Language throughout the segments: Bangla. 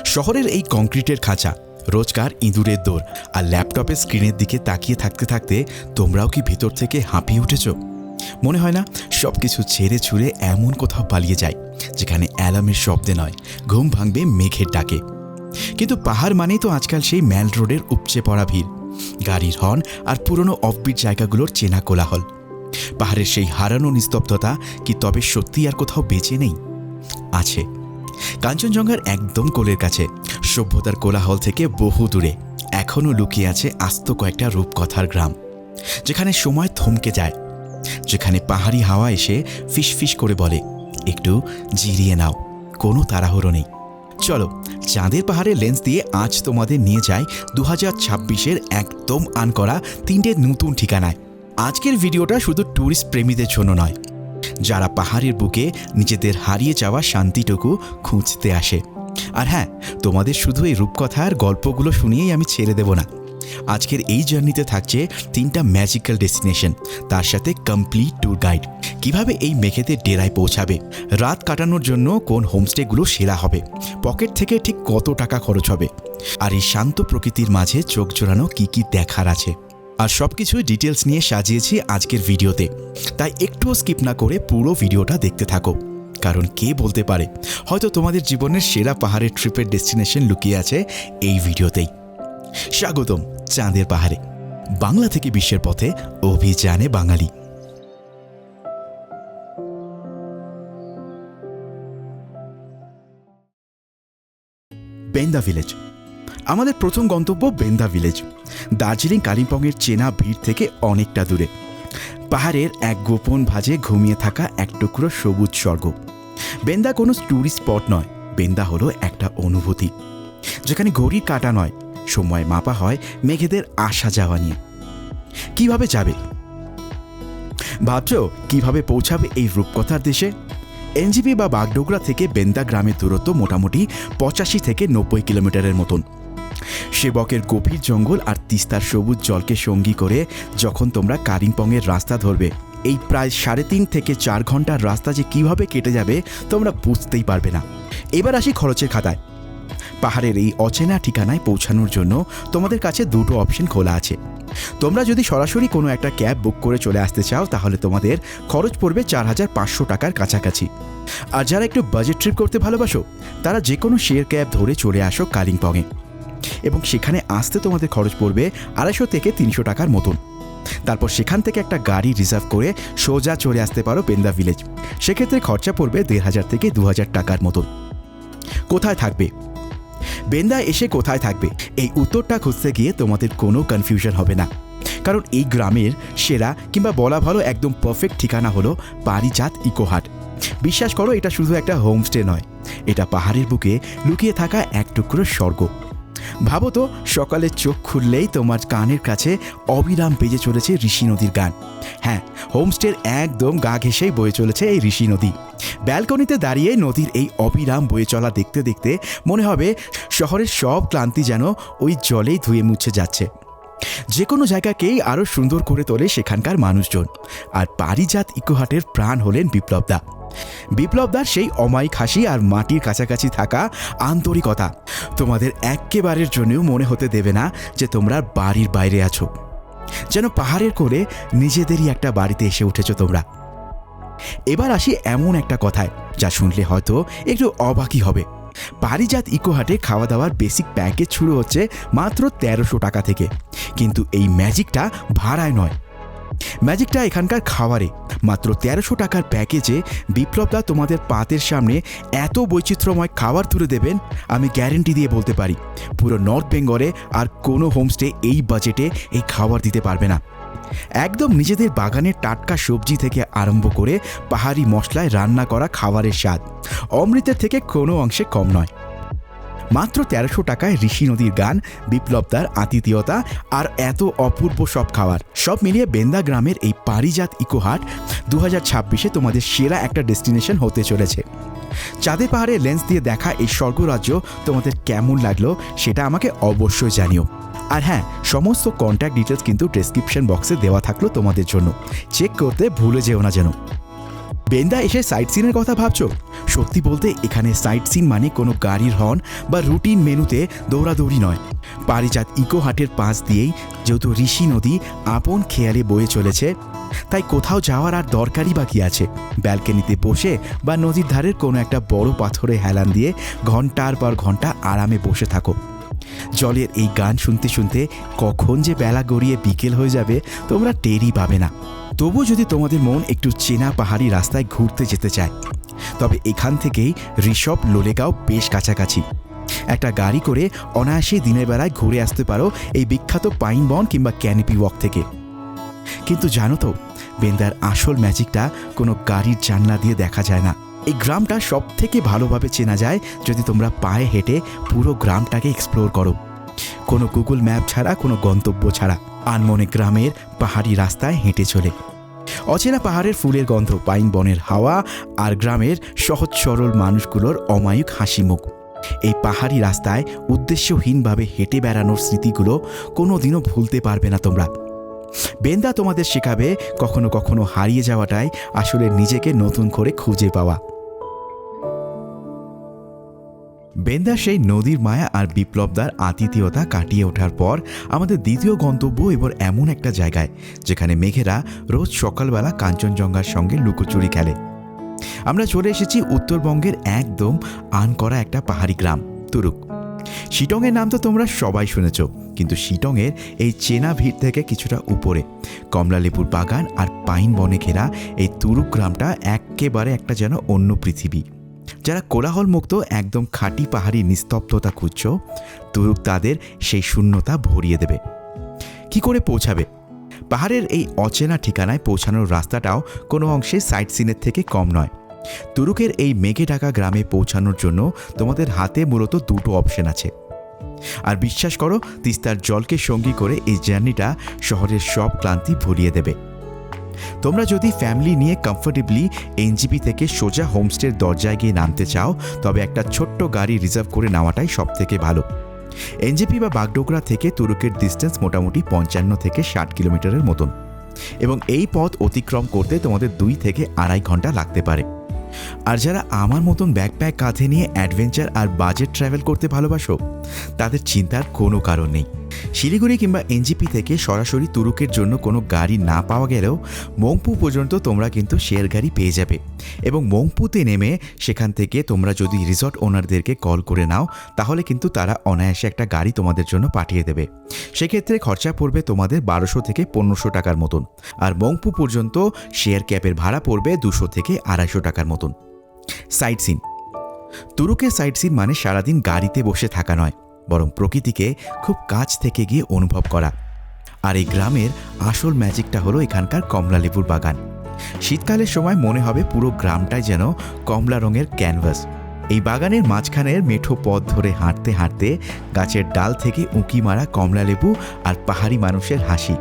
শহরের এই কংক্রিটের খাঁচা, রোজকার ইঁদুরের দৌড় আর ল্যাপটপের স্ক্রিনের দিকে তাকিয়ে থাকতে থাকতে তোমরাও কি ভিতর থেকে হাঁপিয়ে উঠেছ? মনে হয় না সব কিছু ছেড়ে ছুড়ে এমন কোথাও পালিয়ে যায় যেখানে অ্যালার্মের শব্দে নয়, ঘুম ভাঙবে মেঘের ডাকে। কিন্তু পাহাড় মানেই তো আজকাল সেই ম্যাল রোডের উপচে পড়া ভিড়, গাড়ির হর্ন আর পুরনো অফবিট জায়গাগুলোর চেনা কোলাহল। পাহাড়ের সেই হারানো নিস্তব্ধতা কি তবে সত্যি আর কোথাও বেঁচে নেই? আছে। কাঞ্চনজঙ্ঘার একদম কোলের কাছে, সভ্যতার কোলাহল থেকে বহু দূরে এখনও লুকিয়ে আছে আস্ত কয়েকটা রূপকথার গ্রাম, যেখানে সময় থমকে যায়, যেখানে পাহাড়ি হাওয়া এসে ফিসফিস করে বলে, একটু জিরিয়ে নাও, কোনো তাড়াহুড়ো নেই। চলো চাঁদের পাহাড়ের লেন্স দিয়ে আজ তোমাদের নিয়ে যায় 2026-এর একদম আনকরা 3টে নতুন ঠিকানায়। আজকের ভিডিওটা শুধু ট্যুরিস্ট প্রেমীদের জন্য নয়, যারা পাহাড়ের বুকে নিজেদের হারিয়ে যাওয়া শান্তিটুকু খুঁজতে আসে। আর হ্যাঁ, তোমাদের শুধু এই রূপকথার গল্পগুলো শুনিয়েই আমি ছেড়ে দেব না। আজকের এই জার্নিতে থাকছে 3টা ম্যাজিক্যাল ডেস্টিনেশন, তার সাথে কমপ্লিট ট্যুর গাইড। কিভাবে এই মেঘেতে ডেরায় পৌঁছাবে, রাত কাটানোর জন্য কোন হোমস্টেগুলো সেরা হবে, পকেট থেকে ঠিক কত টাকা খরচ হবে, আর এই শান্ত প্রকৃতির মাঝে চোখ জোড়ানো কী কী দেখার আছে। আর সব কিছুই ডিটেলস নিয়ে সাজিয়েছি আজকের ভিডিওতে, তাই একটুও স্কিপ না করে পুরো ভিডিওটা দেখতে থাকো। কারণ কে বলতে পারে, হয়তো তোমাদের জীবনের সেরা পাহাড়ের ট্রিপের ডেস্টিনেশন লুকিয়ে আছে এই ভিডিওতেই। স্বাগতম চাঁদের পাহাড়ে, বাংলা থেকে বিশ্বের পথে অভিযানে বাঙালি। বেন্দা ভিলেজ। আমাদের প্রথম গন্তব্য বেন্দা ভিলেজ, দার্জিলিং কালিম্পংয়ের চেনা ভিড় থেকে অনেকটা দূরে। পাহাড়ের এক গোপন ভাঁজে ঘুমিয়ে থাকা এক টুকরো সবুজ স্বর্গ। বেন্দা কোনো ট্যুরিস্ট স্পট নয়, বেন্দা হলো একটা অনুভূতি, যেখানে ঘড়ির কাঁটা নয়, সময় মাপা হয় মেঘেদের আসা যাওয়া নিয়ে। কিভাবে যাবে ভাবছ? কিভাবে পৌঁছাবে এই রূপকথার দেশে? এনজিপি বা বাগডোগরা থেকে বেন্দা গ্রামের দূরত্ব মোটামুটি 85 থেকে 90 কিলোমিটারের মতন। সেবকের গভীর জঙ্গল আর তিস্তার সবুজ জলকে সঙ্গী করে যখন তোমরা কালিম্পংয়ের রাস্তা ধরবে, এই প্রায় 3.5 থেকে 4 ঘন্টার রাস্তা যে কিভাবে কেটে যাবে তোমরা বুঝতেই পারবে না। এবার আসি খরচের খাতায়। পাহাড়ের এই অচেনা ঠিকানায় পৌঁছানোর জন্য তোমাদের কাছে দুটো অপশন খোলা আছে। তোমরা যদি সরাসরি কোনো একটা ক্যাব বুক করে চলে আসতে চাও, তাহলে তোমাদের খরচ পড়বে 4500 টাকার কাছাকাছি। আর যারা একটু বাজেট ট্রিপ করতে ভালোবাসো, তারা যে কোনো শেয়ার ক্যাব ধরে চলে আসো কালিম্পংয়ে, এবং সেখানে আসতে তোমাদের খরচ পড়বে 250 থেকে 300 টাকার মতন। তারপর সেখান থেকে একটা গাড়ি রিজার্ভ করে সোজা চলে আসতে পারো বেন্দা ভিলেজ। সেক্ষেত্রে খরচা পড়বে 1500 থেকে 2000 টাকার মতন। কোথায় থাকবে? বেন্দা এসে কোথায় থাকবে, এই উত্তরটা খুঁজতে গিয়ে তোমাদের কোনো কনফিউশন হবে না। কারণ এই গ্রামের সেরা, কিংবা বলা ভালো একদম পারফেক্ট ঠিকানা হলো পারিজাত ইকোহাট। বিশ্বাস করো, এটা শুধু একটা হোমস্টে নয়, এটা পাহাড়ের বুকে লুকিয়ে থাকা এক টুকরো স্বর্গ। ভাবো তো, সকালে চোখ খুললেই তোমার কানের কাছে অবিরাম বেজে চলেছে ঋষি নদীর গান। হ্যাঁ, হোমস্টের একদম গা ঘেঁষেই বয়ে চলেছে এই ঋষি নদী। ব্যালকনিতে দাঁড়িয়ে নদীর এই অবিরাম বয়ে চলা দেখতে দেখতে মনে হবে শহরের সব ক্লান্তি যেন ওই জলেই ধুয়ে মুছে যাচ্ছে। যে কোনো জায়গাকেই আরও সুন্দর করে তোলে সেখানকার মানুষজন। আর পারিজাত ইকোহাটের প্রাণ হলেন বিপ্লবদা। বিপ্লবদার সেই অমায়িক হাসি আর মাটির কাছাকাছি থাকা আন্তরিকতা তোমাদের একেবারের জন্যও মনে হতে দেবে না যে তোমরা বাড়ির বাইরে আছো, যেন পাহাড়ের কোলে নিজেদেরই একটা বাড়িতে এসে উঠেছ তোমরা। এবার আসি এমন একটা কথায় যা শুনলে হয়তো একটু অবাকই হবে। পারিজাত ইকোহাটে খাওয়া দাওয়ার বেসিক প্যাকেজ শুরু হচ্ছে মাত্র 1300 টাকা থেকে। কিন্তু এই ম্যাজিকটা ভাড়ায় নয়, ম্যাজিকটা এখানকার খাবারে। মাত্র 1300 টাকার প্যাকেজে বিপ্লবদা তোমাদের পাতের সামনে এত বৈচিত্র্যময় খাবার তুলে দেবেন, আমি গ্যারেন্টি দিয়ে বলতে পারি পুরো নর্থ বেঙ্গলে আর কোনো হোমস্টে এই বাজেটে এই খাবার দিতে পারবে না। একদম নিজেদের বাগানের টাটকা সবজি থেকে আরম্ভ করে পাহাড়ি মশলায় রান্না করা খাবারের স্বাদ অমৃতের থেকে কোনো অংশে কম নয়। মাত্র 1300 টাকায় ঋষি নদীর গান, বিপ্লবদার আতিথেয়তা আর এত অপূর্ব সব খাবার, সব মিলিয়ে বেন্দা গ্রামের এই পারিজাত ইকোহাট 2026-এ তোমাদের সেরা একটা ডেস্টিনেশন হতে চলেছে। চাঁদের পাহাড়ের লেন্স দিয়ে দেখা এই স্বর্গরাজ্য তোমাদের কেমন লাগলো সেটা আমাকে অবশ্যই জানিও। আর হ্যাঁ, সমস্ত কন্ট্যাক্ট ডিটেলস কিন্তু ডেসক্রিপশন বক্সে দেওয়া থাকলো তোমাদের জন্য, চেক করতে ভুলে যেও না যেন। বেন্দা এসে সাইট সিনের কথা ভাবছো? সত্যি বলতে এখানে সাইট সিন মানে কোনো গাড়ির হর্ন বা রুটিন মেনুতে দৌড়াদৌড়ি নয়। পারিজাত ইকো হাটের পাশ দিয়েই যেহেতু ঋষি নদী আপন খেয়ালে বয়ে চলেছে, তাই কোথাও যাওয়ার আর দরকারই বা কী আছে। ব্যালকনিতে বসে বা নদীর ধারের কোনো একটা বড় পাথরে হেলান দিয়ে ঘন্টার পর ঘন্টা আরামে বসে থাকো। জলের এই গান শুনতে শুনতে কখন যে বেলা গড়িয়ে বিকেল হয়ে যাবে তোমরা টেরই পাবে না। তবু যদি তোমাদের মন একটু চেনা পাহাড়ি রাস্তায় ঘুরতে যেতে চায়, তবে এখান থেকেই ঋষভ লোলেগাঁও বেশ কাছাকাছি। একটা গাড়ি করে অনায়াসেই দিনের বেলায় ঘুরে আসতে পারো এই বিখ্যাত পাইন বন কিংবা ক্যানিপি ওয়াক থেকে। কিন্তু জানো তো, বেন্দার আসল ম্যাজিকটা কোনো গাড়ির জানলা দিয়ে দেখা যায় না। এই গ্রামটা সব থেকে ভালোভাবে চেনা যায় যদি তোমরা পায়ে হেঁটে পুরো গ্রামটাকে এক্সপ্লোর করো, কোনো গুগল ম্যাপ ছাড়া, কোনো গন্তব্য ছাড়া। আনমনে গ্রামের পাহাড়ি রাস্তায় হেঁটে চলে অচেনা পাহাড়ের ফুলের গন্ধ, পাইন বনের হাওয়া আর গ্রামের সহজ সরল মানুষগুলোর অমায়িক হাসি মুখ। এই পাহাড়ি রাস্তায় উদ্দেশ্যহীনভাবে হেঁটে বেড়ানোর স্মৃতিগুলো কোনোদিনও ভুলতে পারবে না তোমরা। বেন্দা তোমাদের শেখাবে কখনো কখনো হারিয়ে যাওয়াটাই আসলে নিজেকে নতুন করে খুঁজে পাওয়া। বেন্দা সেই নদীর মায়া আর বিপ্লবদার আতিথেয়তা কাটিয়ে ওঠার পর আমাদের দ্বিতীয় গন্তব্য এবার এমন একটা জায়গায় যেখানে মেঘেরা রোজ সকালবেলা কাঞ্চনজঙ্ঘার সঙ্গে লুকোচুরি খেলে। আমরা চলে এসেছি উত্তরবঙ্গের একদম আন করা একটা পাহাড়ি গ্রাম, তুরুক। শিটংয়ের নাম তো তোমরা সবাই শুনেছ, কিন্তু শিটংয়ের এই চেনা ভিড় থেকে কিছুটা উপরে কমলালেবুর বাগান আর পাইন বনে ঘেরা এই তুরুক গ্রামটা একেবারে একটা যেন অন্য পৃথিবী। যারা কোলাহলমুক্ত একদম খাঁটি পাহাড়ি নিস্তব্ধতা খুঁজছ, তুরুক তাদের সেই শূন্যতা ভরিয়ে দেবে। কি করে পৌঁছাবে? পাহাড়ের এই অচেনা ঠিকানায় পৌঁছানোর রাস্তাটাও কোনো অংশে সাইট সিনের থেকে কম নয়। তুরুকের এই মেঘে ঢাকা গ্রামে পৌঁছানোর জন্য তোমাদের হাতে মূলত দুটো অপশন আছে। আর বিশ্বাস করো, তিস্তার জলকে সঙ্গী করে এই জার্নিটা শহরের সব ক্লান্তি ভুলিয়ে দেবে। তোমরা যদি ফ্যামিলি নিয়ে কমফোর্টেবলি এনজিপি থেকে সোজা হোমস্টের দরজায় গিয়ে নামতে চাও, তবে একটা ছোট্ট গাড়ি রিজার্ভ করে নেওয়াটাই সব থেকে ভালো। এনজিপি বা বাগডোগরা থেকে তুরুকের ডিস্টেন্স মোটামুটি 55 থেকে 60 কিলোমিটারের মতন, এবং এই পথ অতিক্রম করতে তোমাদের 2 থেকে 2.5 ঘন্টা লাগতে পারে। আর যারা আমার মতন ব্যাকপ্যাক কাঁধে নিয়ে অ্যাডভেঞ্চার আর বাজেট ট্রাভেল করতে ভালোবাসো, তাদের চিন্তার কোনো কারণ নেই। শিলিগুড়ি কিংবা এনজিপি থেকে সরাসরি তুরুকের জন্য কোনো গাড়ি না পাওয়া গেলেও মংপু পর্যন্ত তোমরা কিন্তু শেয়ার গাড়ি পেয়ে যাবে, এবং মংপুতে নেমে সেখান থেকে তোমরা যদি রিসর্ট ওনারদেরকে কল করে নাও, তাহলে কিন্তু তারা অনায়াসে একটা গাড়ি তোমাদের জন্য পাঠিয়ে দেবে। সেক্ষেত্রে খরচা পড়বে তোমাদের 1200 থেকে 1500 টাকার মতন, আর মংপু পর্যন্ত শেয়ার ক্যাবের ভাড়া পড়বে 200 থেকে 250 টাকার মতন। Sightseeing. তুরুকের সাইট সিন মানে সারাদিন গাড়িতে বসে থাকা নয়, বরং প্রকৃতিকে খুব কাছ থেকে গিয়ে অনুভব করা। আর এই গ্রামের আসল ম্যাজিকটা হলো এখানকার কমলালেবুর বাগান। শীতকালের সময় মনে হবে পুরো গ্রামটাই যেন কমলা রঙের ক্যানভাস। এই বাগানের মাঝখানের মেঠো পথ ধরে হাঁটতে হাঁটতে গাছের ডাল থেকে উঁকি মারা কমলালেবু আর পাহাড়ি মানুষের হাসি,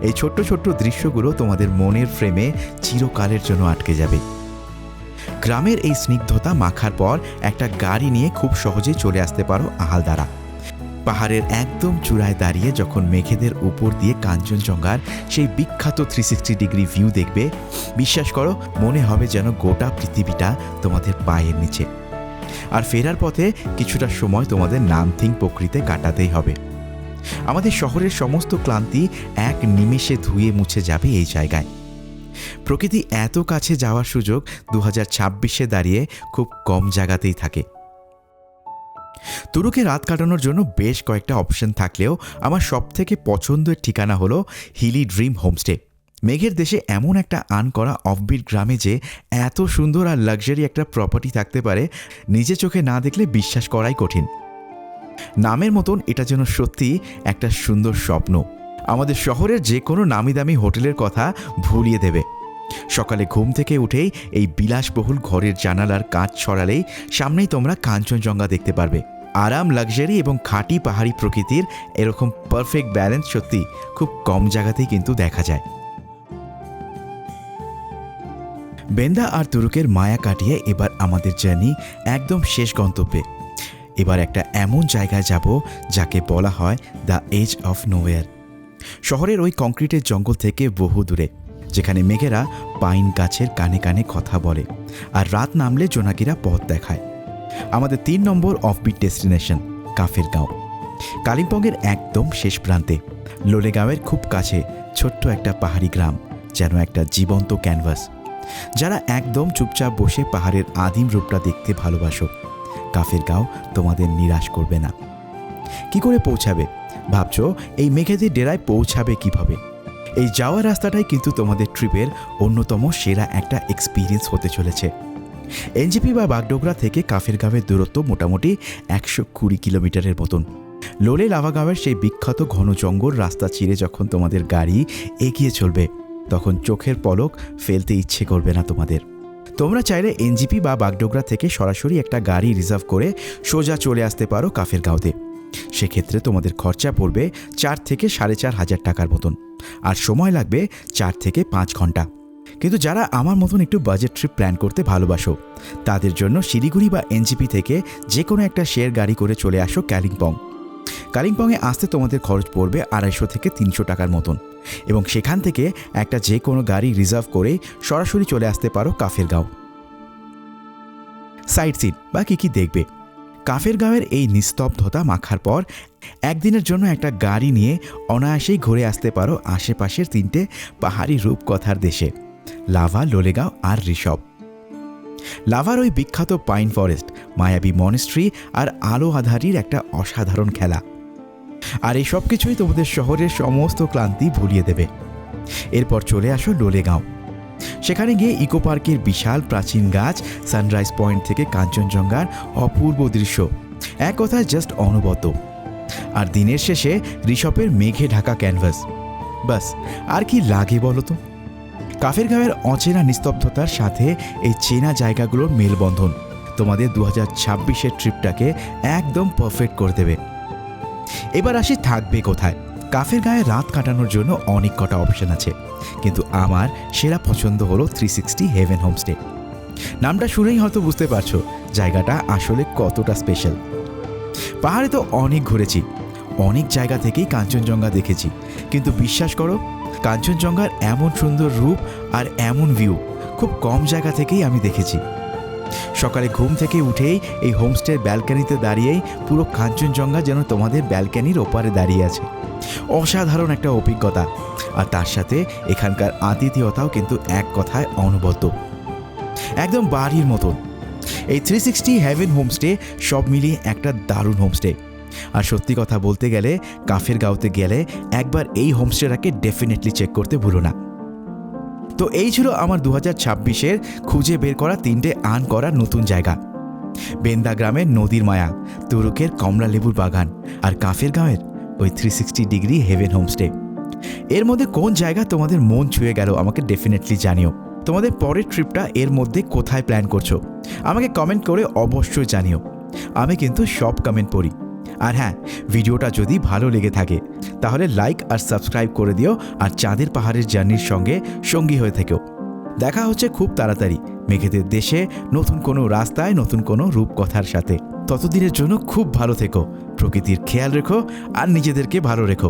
এই ছোট্ট ছোট্ট দৃশ্যগুলো তোমাদের মনের ফ্রেমে চিরকালের জন্য আটকে যাবে। গ্রামের এই স্নিগ্ধতা মাখার পর একটা গাড়ি নিয়ে খুব সহজে চলে আসতে পারো আহালদারা। পাহাড়ের একদম চূড়ায় দাঁড়িয়ে যখন মেঘেদের উপর দিয়ে কাঞ্চনজঙ্ঘার সেই বিখ্যাত 360 ডিগ্রি ভিউ দেখবে, বিশ্বাস করো মনে হবে যেন গোটা পৃথিবীটা তোমাদের পায়ের নিচে। আর ফেরার পথে কিছুটা সময় তোমাদের নামথিং প্রকৃতিতে কাটাতেই হবে। আমাদের শহরের সমস্ত ক্লান্তি এক নিমেষে ধুয়ে মুছে যাবে এই জায়গায়। প্রকৃতি এত কাছে যাওয়ার সুযোগ 2026-এ দাঁড়িয়ে খুব কম জায়গাতেই থাকে। তুরুকে রাত কাটানোর জন্য বেশ কয়েকটা অপশন থাকলেও আমার সবথেকে পছন্দের ঠিকানা হলো হিলি ড্রিম হোমস্টে। মেঘের দেশে এমন একটা আন করা অফবিট গ্রামে যে এত সুন্দর আর লাক্সারি একটা প্রপার্টি থাকতে পারে, নিজে চোখে না দেখলে বিশ্বাস করাই কঠিন। নামের মতন এটা যেন সত্যি একটা সুন্দর স্বপ্ন। আমাদের শহরের যে কোনো নামি দামি হোটেলের কথা ভুলিয়ে দেবে। সকালে ঘুম থেকে উঠেই এই বিলাসবহুল ঘরের জানালার কাঁচ ছড়ালেই সামনেই তোমরা কাঞ্চনজঙ্ঘা দেখতে পারবে। আরাম, লাক্সারি এবং খাঁটি পাহাড়ি প্রকৃতির এরকম পারফেক্ট ব্যালেন্স সত্যি খুব কম জায়গাতেই কিন্তু দেখা যায়। বেন্দা আর তুরুকের মায়া কাটিয়ে এবার আমাদের জার্নি একদম শেষ গন্তব্যে। এবার একটা এমন জায়গায় যাব যাকে বলা হয় দ্য এজ অফ নোওয়্যার। শহরের ওই কংক্রিটের জঙ্গল থেকে বহু দূরে, যেখানে মেঘেরা পাইন গাছের কানে কানে কথা বলে আর রাত নামলে জোনাকিরা পথ দেখায়। আমাদের 3 নম্বর অফবিট ডেস্টিনেশন কাফেরগাঁও, কালিম্পংয়ের একদম শেষ প্রান্তে, লোলেগাঁওয়ের খুব কাছে ছোট্ট একটা পাহাড়ি গ্রাম, যেন একটা জীবন্ত ক্যানভাস। যারা একদম চুপচাপ বসে পাহাড়ের আদিম রূপটা দেখতে ভালোবাসো, কাফেরগাঁও তোমাদের নিরাশ করবে না। কি করে পৌঁছাবে ভাবছো? এই মেঘেদের ডেরায় পৌঁছাবে কিভাবে? এই যাওয়ার রাস্তাটাই কিন্তু তোমাদের ট্রিপের অন্যতম সেরা একটা এক্সপিরিয়েন্স হতে চলেছে। এনজেপি বা বাগডোগরা থেকে কাফেরগাঁওয়ের দূরত্ব মোটামুটি 120 কিলোমিটারের মতন। লোলে লাভাগাঁওয়ের সেই বিখ্যাত ঘন জঙ্গল রাস্তা চিরে যখন তোমাদের গাড়ি এগিয়ে চলবে, তখন চোখের পলক ফেলতে ইচ্ছে করবে না তোমাদের। তোমরা চাইলে এনজিপি বা বাগডোগরা থেকে সরাসরি একটা গাড়ি রিজার্ভ করে সোজা চলে আসতে পারো কাফেরগাঁওতে। সেক্ষেত্রে তোমাদের খরচা পড়বে 4 থেকে 4,500 টাকার মতন, আর সময় লাগবে 4 থেকে 5 ঘন্টা। কিন্তু যারা আমার মতন একটু বাজেট ট্রিপ প্ল্যান করতে ভালোবাসো, তাদের জন্য শিলিগুড়ি বা এনজিপি থেকে যে কোনো একটা শেয়ার গাড়ি করে চলে আসো কালিম্পং। কালিম্পংয়ে আসতে তোমাদের খরচ পড়বে 250 থেকে 300 টাকার মতন, এবং সেখান থেকে একটা যে কোনো গাড়ি রিজার্ভ করে সরাসরি চলে আসতে পারো কাফেরগাঁও। সাইট সিন বা কী দেখবে? কাফেরগাঁওয়ের এই নিস্তব্ধতা মাখার পর একদিনের জন্য একটা গাড়ি নিয়ে অনায়াসেই ঘুরে আসতে পারো আশেপাশের 3টে পাহাড়ি রূপকথার দেশে, লাভা, লোলেগাঁও আর ঋষভ। লাভার ওই বিখ্যাত পাইন ফরেস্ট, মায়াবী মনেস্ট্রি আর আলো আধারির একটা অসাধারণ খেলা, আর এই সব কিছুই তোমাদের শহরের সমস্ত ক্লান্তি ভুলিয়ে দেবে। এরপর চলে আসো লোলেগাঁও। সেখানে গিয়ে ইকো পার্কের বিশাল প্রাচীন গাছ, সানরাইজ পয়েন্ট থেকে কাঞ্চনজঙ্ঘার অপূর্ব দৃশ্য, এক কথায় জাস্ট অনবদ্য। আর দিনের শেষে ঋষভের মেঘে ঢাকা ক্যানভাস। বাস আর কি লাগে বলো তো? কাফেরগাঁওয়ের অচেনা নিস্তব্ধতার সাথে এই চেনা জায়গাগুলোর মেলবন্ধন তোমাদের 2026-এর ট্রিপটাকে একদম পারফেক্ট করে দেবে। এবার আসি থাকবে কোথায়। কাফেরগাঁওয়ে রাত কাটানোর জন্য অনেক কটা অপশন আছে, কিন্তু আমার সেরা পছন্দ হলো 360 হেভেন হোমস্টে। নামটা শুনেই হয়তো বুঝতে পারছো জায়গাটা আসলে কতটা স্পেশাল। পাহাড়ে তো অনেক ঘুরেছি, অনেক জায়গা থেকেই কাঞ্চনজঙ্ঘা দেখেছি, কিন্তু বিশ্বাস করো, কাঞ্চনজঙ্ঘার এমন সুন্দর রূপ আর এমন ভিউ খুব কম জায়গা থেকেই আমি দেখেছি। সকালে ঘুম থেকে উঠেই এই হোমস্টের ব্যালকানিতে দাঁড়িয়েই পুরো কাঞ্চনজঙ্ঘা যেন তোমাদের ব্যালকানির ওপারে দাঁড়িয়ে আছে। অসাধারণ একটা অভিজ্ঞতা, আর তার সাথে এখানকার আতিথেয়তাও কিন্তু এক কথায় অনবদ্য, একদম বাড়ির মতন। এই 360 হেভেন হোমস্টে সব মিলিয়ে একটা দারুণ হোমস্টে। আর সত্যি কথা বলতে গেলে কাফেরগাঁওতে গেলে একবার এই হোমস্টেটাকে ডেফিনেটলি চেক করতে ভুলো না। তো এই ছিল আমার 2026-এর খুঁজে বের করা 3টে আর্ন করার নতুন জায়গা। বেন্দা গ্রামের নদীর মায়া, তুরুকের কমলা লেবুর বাগান, আর কাফেরগাঁওয়ের ওই 360 ডিগ্রি হেভেন হোমস্টে। এর মধ্যে কোন জায়গা তোমাদের মন ছুঁয়ে গেল আমাকে ডেফিনেটলি জানিও। তোমাদের পরের ট্রিপটা এর মধ্যে কোথায় প্ল্যান করছো আমাকে কমেন্ট করে অবশ্যই জানিও। আমি কিন্তু সব কমেন্ট পড়ি। আর হ্যাঁ, ভিডিওটা যদি ভালো লেগে থাকে তাহলে লাইক আর সাবস্ক্রাইব করে দিও, আর চাঁদের পাহাড়ের জার্নির সঙ্গে সঙ্গী হয়ে থেকেও। দেখা হচ্ছে খুব তাড়াতাড়ি মেঘেদের দেশে, নতুন কোনো রাস্তায়, নতুন কোনো রূপকথার সাথে। ততদিনের জন্য খুব ভালো থেকো, প্রকৃতির খেয়াল রেখো আর নিজেদেরকে ভালো রেখো।